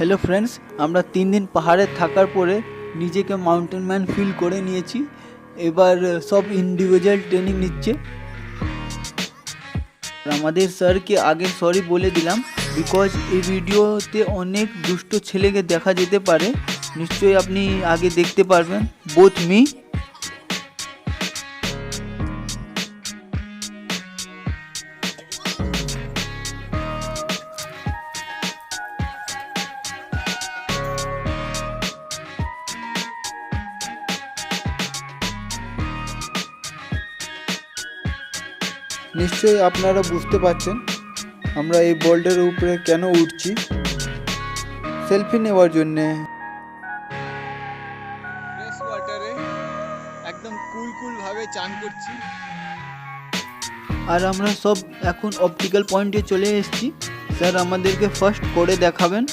Hello friends, আমরা 3 दिन পাহাড়ে থাকার পরে নিজেকে মাউন্টেন ম্যান ফিল করে নিয়েছি। এবার সব ইন্ডিভিজুয়াল ট্রেনিং নিচ্ছে। আমাদের স্যারকে আগে সরি বলে দিলাম, বিকজ এই ভিডিওতে অনেক দুষ্ট ছেলেকে দেখা যেতে পারে। নিশ্চয়ই আপনি আগে দেখতে পারবেন, বোথ মি। নিশ্চয়ই আপনারা বুঝতে পারছেন আমরা এই বোল্ডারের উপরে কেন উঠছি, সেলফি নেওয়ার জন্যে। ফ্রেশ ওয়াটারে একদম কুল ভাবে চান করছি। আর আমরা সব এখন অপটিক্যাল পয়েন্টে চলে এসেছি। স্যার আমাদেরকে ফার্স্ট করে দেখাবেন।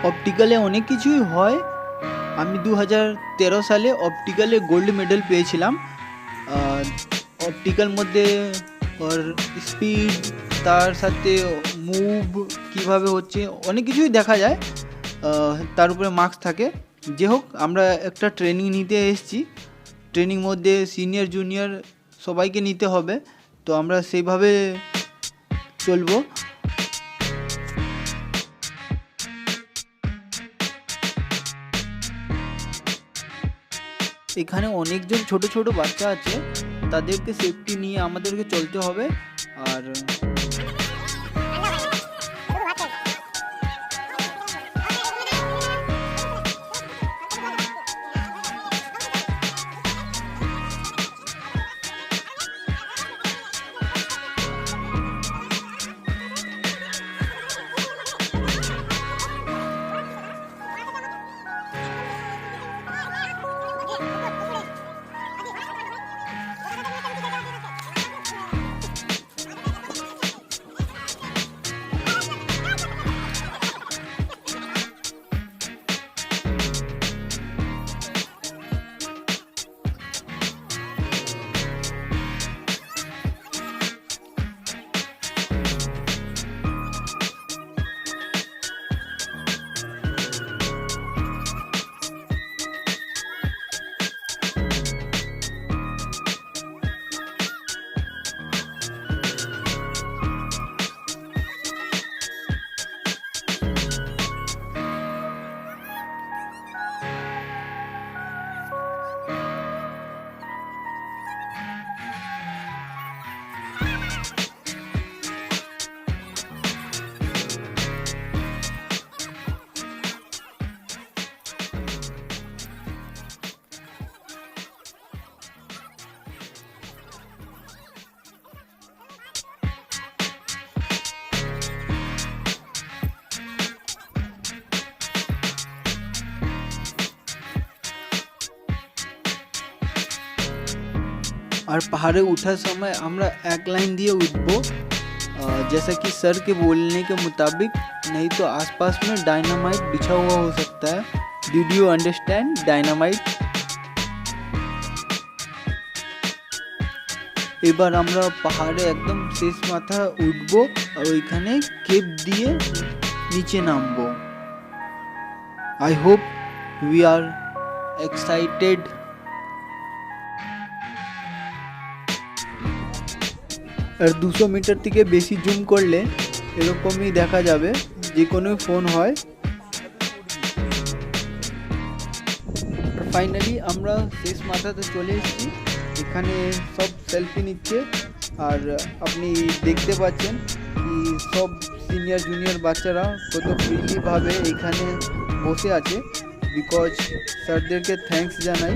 অপটিক্যালে অনেক কিছুই হয়। আমি 2013 সালে অপটিক্যালে গোল্ড মেডেল পেয়েছিলাম। অপটিক্যাল মধ্যে ওর স্পিড, তার সাথে মুভ কিভাবে হচ্ছে, অনেক কিছুই দেখা যায়। তার উপরে মার্কস থাকে। যে হোক, আমরা একটা ট্রেনিং নিতে এসেছি। ট্রেনিং মধ্যে সিনিয়র জুনিয়র সবাইকে নিতে হবে, তো আমরা সেইভাবে চলবো। এখানে অনেকজন ছোট ছোট বাচ্চা আছে, তাদেরকে সেফটি নিয়ে আমাদেরকে চলতে হবে। আর पहाड़े उठा समय हमरा एक लाइन दिए उठबो, जैसा कि सर के बोलने के मुताबिक, नहीं तो आसपास में डायनामाइट बिछा हुआ हो सकता है। Did you understand dynamite? এবার আমরা পাহাড়ে একদম শেষ মাথা উঠবো আর ওইখানে কেপ দিয়ে নিচে নামবো। I hope we are excited. আর 200 মিটার থেকে বেশি জুম করলে এরকমই দেখা যাবে, যে কোনো ফোন হয়। ফাইনালি আমরা শেষ মাথাতে চলে এসেছি। এখানে সব সেলফি নিচ্ছে আর আপনি দেখতে পাচ্ছেন কি সব সিনিয়র জুনিয়র বাচ্চারা কত ফ্রিলিভাবে এখানে বসে আছে। বিকজ স্যারদেরকে থ্যাঙ্কস জানাই।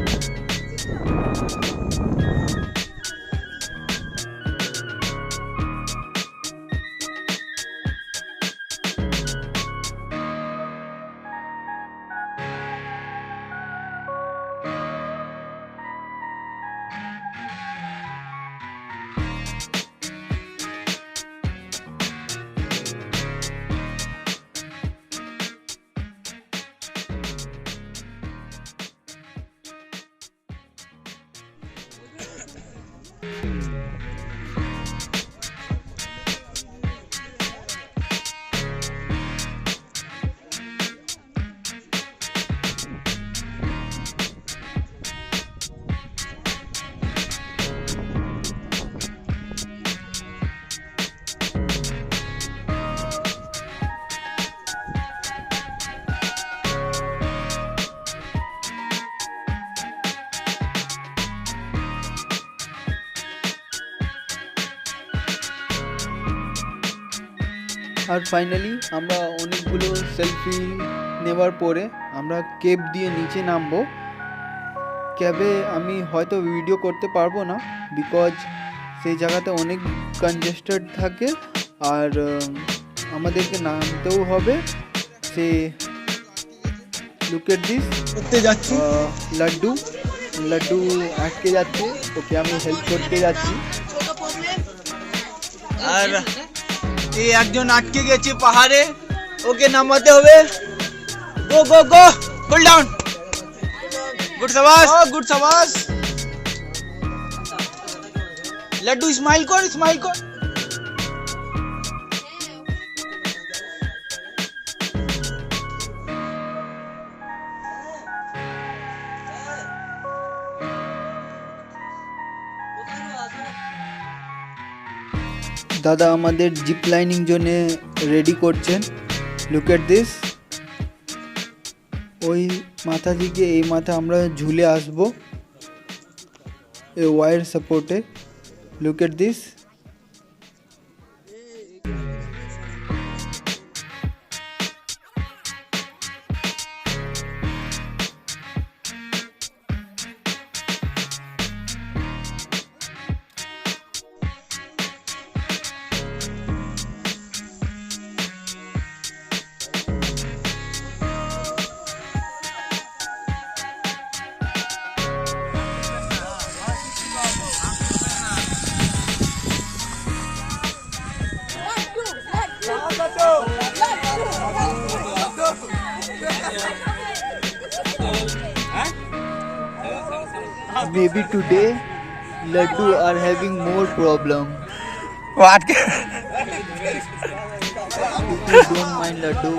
আর ফাইনালি আমরা অনেকগুলো সেলফি নেওয়ার পরে আমরা কেব দিয়ে নিচে নামবো। ক্যাবে আমি হয়তো ভিডিও করতে পারবো না, বিকজ সেই জায়গাতে অনেক কনজেস্টেড থাকে আর আমাদেরকে নামতেও হবে। সে লুক এট দিস, করতে যাচ্ছি লাড্ডু আটকে যাচ্ছে, ওকে আমি হেল্প করতে যাচ্ছি। আর এই একজন আটকে গেছে পাহাড়ে, ওকে নামাতে হবে। গো গো গো, হোল্ড ডাউন, গুড সাবাস, গুড সাবাস। লাড্ডু স্মাইল কর, স্মাইল কর। দাদা আমাদের জিপ লাইনিং জন্যে রেডি করছেন। লুক এট দিস, ওই মাথা থেকে এই মাথা আমরা ঝুলে আসবো এই ওয়ার সাপোর্টে। Look at this. Maybe today Laddu are having more problem. What? If you don't mind Laddu.